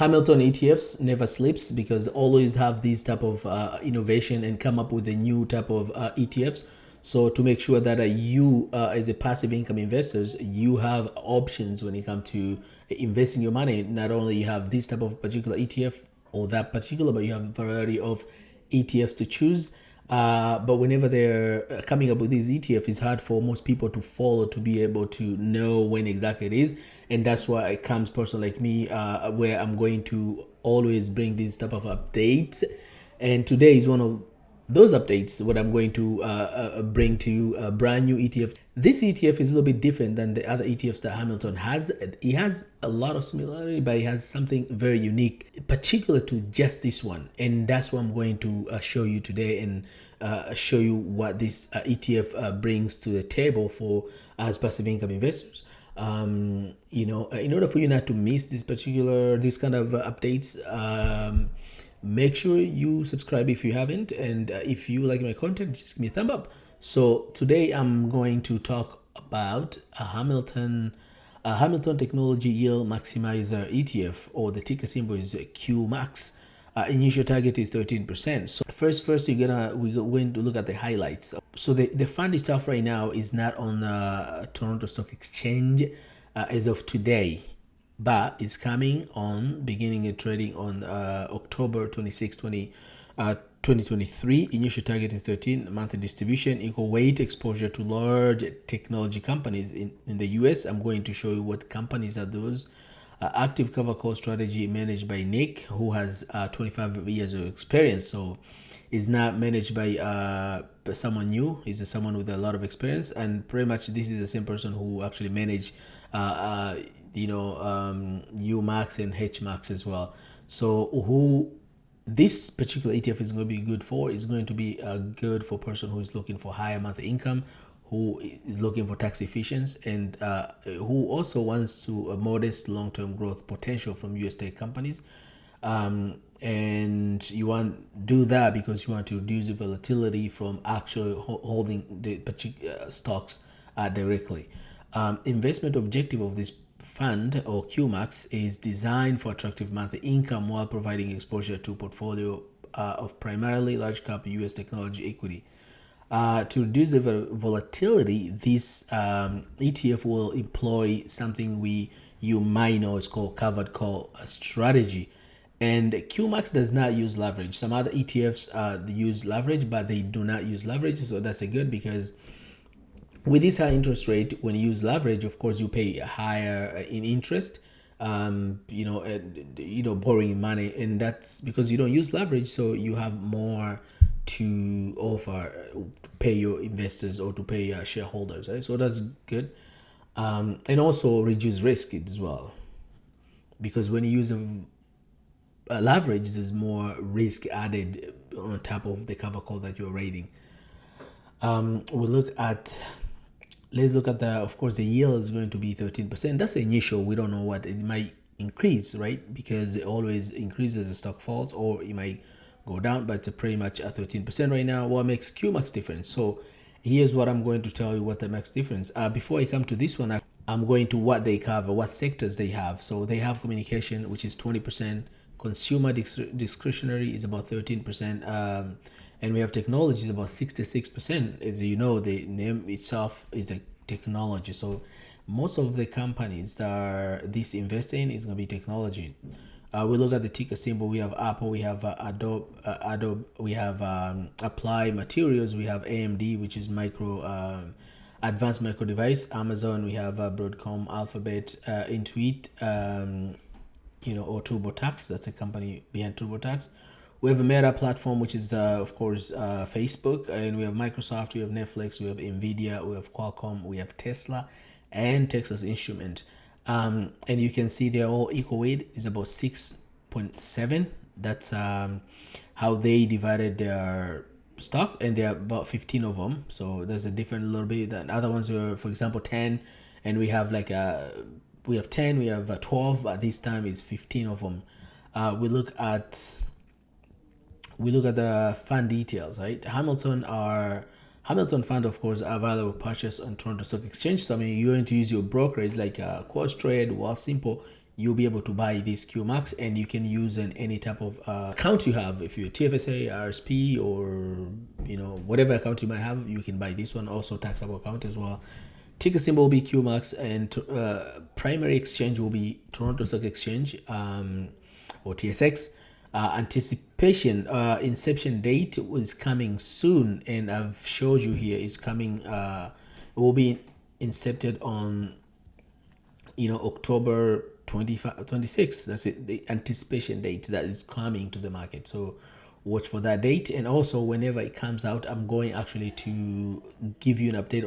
Hamilton ETFs never sleeps because always have these type of innovation and come up with a new type of ETFs. So to make sure that you as a passive income investors, you have options when it comes to investing your money. Not only you have this type of particular ETF or that particular, but you have a variety of ETFs to choose. But whenever they're coming up with these ETF, it's hard for most people to follow, to be able to know when exactly it is. And that's why it comes person like me, where I'm going to always bring these type of updates. And today is one of those updates, what I'm going to bring to you, a brand new ETF. This ETF is a little bit different than the other ETFs that Hamilton has. It has a lot of similarity, but it has something very unique, particular to just this one. And that's what I'm going to show you today, and show you what this ETF brings to the table for as passive income investors. In order for you not to miss this kind of updates, make sure you subscribe if you haven't, and if you like my content, just give me a thumb up. So today I'm going to talk about a Hamilton Technology Yield Maximizer ETF, or the ticker symbol is QMAX. Initial target is 13%. So first we're going to look at the highlights. So the fund itself right now is not on Toronto Stock Exchange as of today, but it's coming on, beginning of trading on October 26, 2023. Initial target is 13. Monthly distribution, equal weight exposure to large technology companies in the US. I'm going to show you what companies are those. Active cover call strategy managed by Nick, who has 25 years of experience. So it's not managed by someone new. He's someone with a lot of experience, and pretty much this is the same person who actually managed UMAX and HMAX as well. So who this particular ETF is going to be good for is going to be good for a person who is looking for higher monthly income, who is looking for tax efficiency, and who also wants to a modest long-term growth potential from US tech companies. And you want to do that because you want to reduce the volatility from actually holding the particular stocks directly. Investment objective of this fund, or QMAX, is designed for attractive monthly income while providing exposure to portfolio of primarily large cap US technology equity. To reduce the volatility, this ETF will employ something you might know is called covered call strategy. And QMAX does not use leverage. Some other ETFs use leverage, but they do not use leverage. So that's a good, because with this high interest rate, when you use leverage, of course, you pay higher in interest, borrowing money. And that's because you don't use leverage. So you have more to offer to pay your investors or to pay your shareholders, right? So that's good. And also reduce risk as well, because when you use a leverage, there's more risk added on top of the cover call that you're rating. Let's look at of course, the yield is going to be 13%. That's the initial. We don't know what it might increase, right? Because it always increases as the stock falls, or it might go down, but it's pretty much at 13% right now. What makes QMAX different? So here's what I'm going to tell you what that makes difference. Before I come to this one, I'm going to what they cover, what sectors they have. So they have communication, which is 20%. Consumer discretionary is about 13%. And we have technology is about 66%. As you know, the name itself is a technology. So most of the companies that are this investing in is going to be technology. We look at the ticker symbol. We have Apple, we have Adobe, we have Applied Materials, we have AMD, which is advanced micro device. Amazon, we have Broadcom, Alphabet, Intuit, or TurboTax. That's a company behind TurboTax. We have a Meta platform, which is of course Facebook, and we have Microsoft, we have Netflix, we have Nvidia, we have Qualcomm, we have Tesla, and Texas Instrument. And you can see they're all equal weight is about 6.7. That's how they divided their stock, and there are about 15 of them. So there's a different little bit. The other ones were, for example, 10, and we have 10, we have 12, but this time it's 15 of them. We look at the fund details, right? Hamilton fund, of course, are available purchase on Toronto Stock Exchange. So I mean, you're going to use your brokerage like Quostrade, Simple. you'll be able to buy this QMAX, and you can use any type of account you have. If you're TFSA, RSP, or whatever account you might have, you can buy this one. Also taxable account as well. Ticker symbol will be QMAX, and primary exchange will be Toronto Stock Exchange, or TSX. Anticipation, inception date is coming soon, and I've showed you here is coming. It will be incepted on October 26. That's it, the anticipation date that is coming to the market. So watch for that date, and also whenever it comes out, I'm going actually to give you an update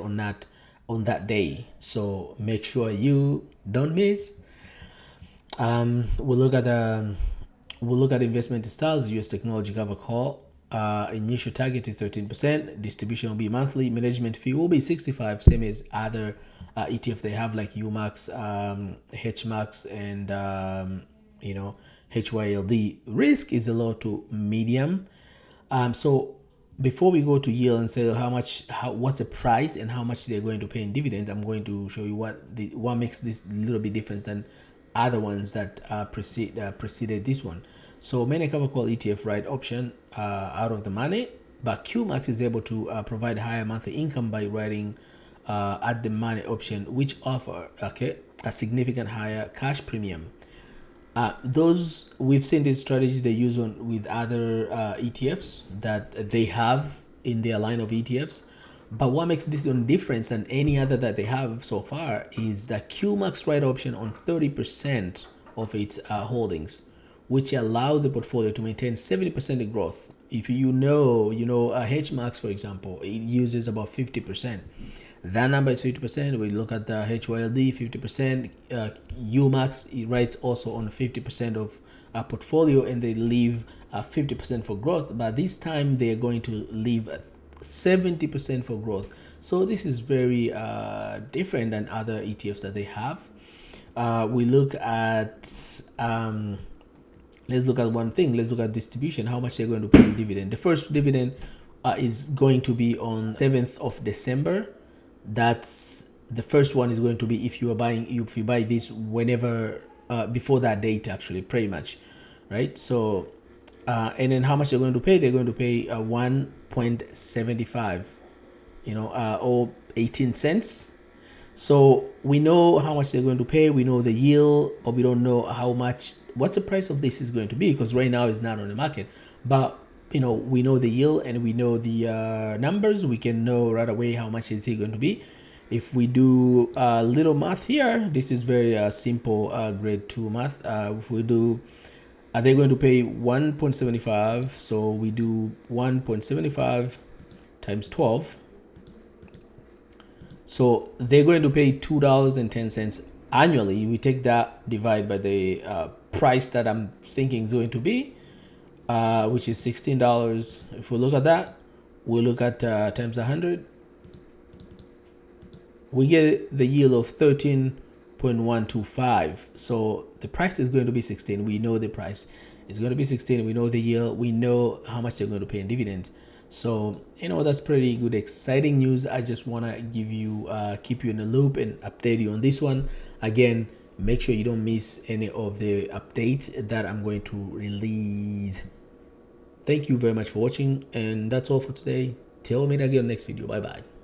on that day, so make sure you don't miss. We'll look at investment styles. US technology cover call. Initial target is 13%. Distribution will be monthly. Management fee will be 65, same as other ETF they have, like UMAX, HMAX, and HYLD. Risk is a low to medium. So before we go to yield and say what's the price and how much they're going to pay in dividend, I'm going to show you what makes this a little bit different than other ones that preceded this one. So many cover call ETF right option out of the money, but QMAX is able to provide higher monthly income by writing at the money option, which offer a significant higher cash premium. Those we've seen this strategy they use with other ETFs that they have in their line of ETFs. But what makes this one different than any other that they have so far is the QMAX right option on 30% of its holdings, which allows the portfolio to maintain 70% growth. If a HMAX, for example, it uses about 50%. That number is 50%. We look at the HYLD, 50%. UMAX, it writes also on 50% of a portfolio, and they leave 50% for growth. But this time they're going to leave 70% for growth. So this is very different than other ETFs that they have. We look at let's look at one thing. Let's look at distribution, how much they're going to pay in dividend. The first dividend is going to be on 7th of December. That's the first one is going to be if you buy this whenever before that date, actually, pretty much, right? So and then how much they're going to pay? They're going to pay 1.75, or 18 cents. So we know how much they're going to pay. We know the yield, but we don't know what's the price of this is going to be, because right now it's not on the market. But we know the yield and we know the numbers. We can know right away how much is it going to be. If we do a little math here, this is very simple grade 2 math. If we do, are they going to pay 1.75? So we do 1.75 times 12. So they're going to pay $2.10 annually. We take that, divide by the price that I'm thinking is going to be, which is $16. If we look at that, we look at times 100, we get the yield of 13.125. So the price is going to be 16. We know the price is going to be 16. We know the yield. We know how much they're going to pay in dividends. So that's pretty good, exciting news. I just want to give you keep you in the loop and update you on this one. Again, make sure you don't miss any of the updates that I'm going to release. Thank you very much for watching, and that's all for today. Till we meet again next video. Bye bye.